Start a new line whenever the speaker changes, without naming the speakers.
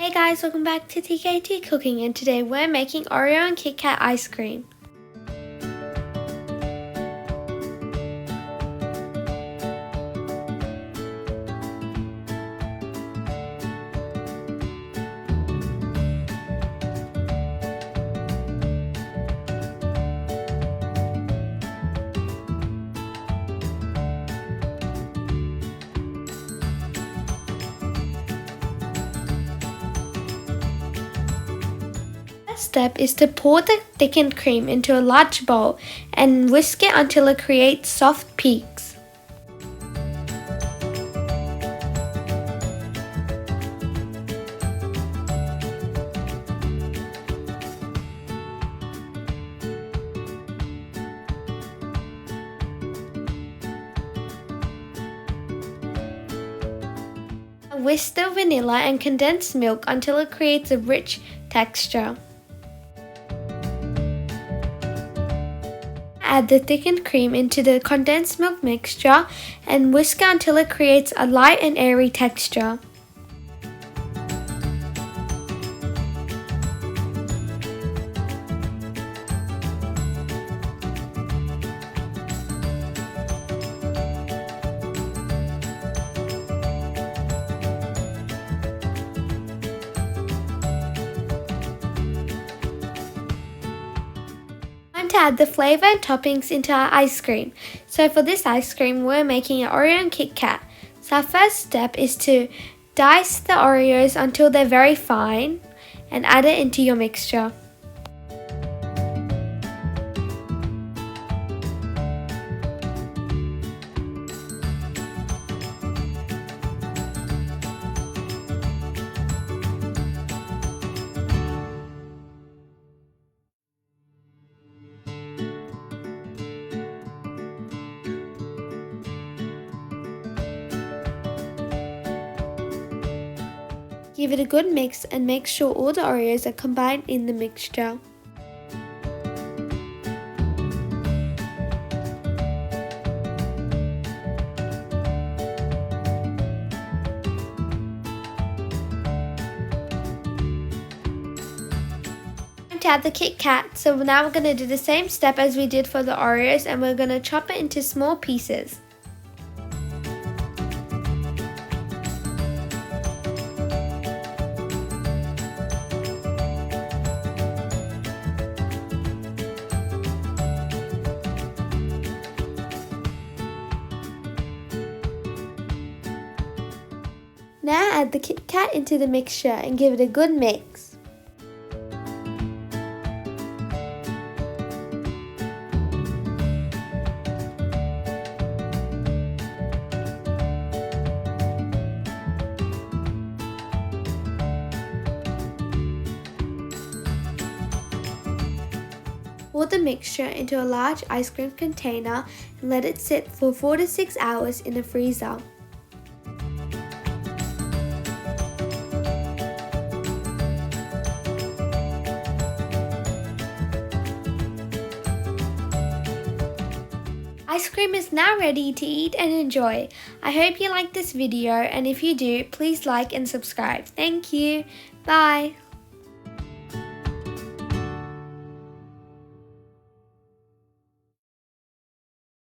Hey guys, welcome back to TKT Cooking, and today we're making Oreo and Kit Kat ice cream. Step is to pour the thickened cream into a large bowl and whisk it until it creates soft peaks. Whisk the vanilla and condensed milk until it creates a rich texture. Add the thickened cream into the condensed milk mixture and whisk until it creates a light and airy texture. To add the flavour and toppings into our ice cream. So for this ice cream we're making an Oreo and Kit Kat. So our first step is to dice the Oreos until they're very fine and add it into your mixture. Give it a good mix and make sure all the Oreos are combined in the mixture. To add the Kit Kat, so now we're going to do the same step as we did for the Oreos, and we're going to chop it into small pieces. Now add the Kit Kat into the mixture and give it a good mix. Pour the mixture into a large ice cream container and let it sit for 4 to 6 hours in a freezer. Ice cream is now ready to eat and enjoy. I hope you liked this video, and if you do, please like and subscribe. Thank you. Bye.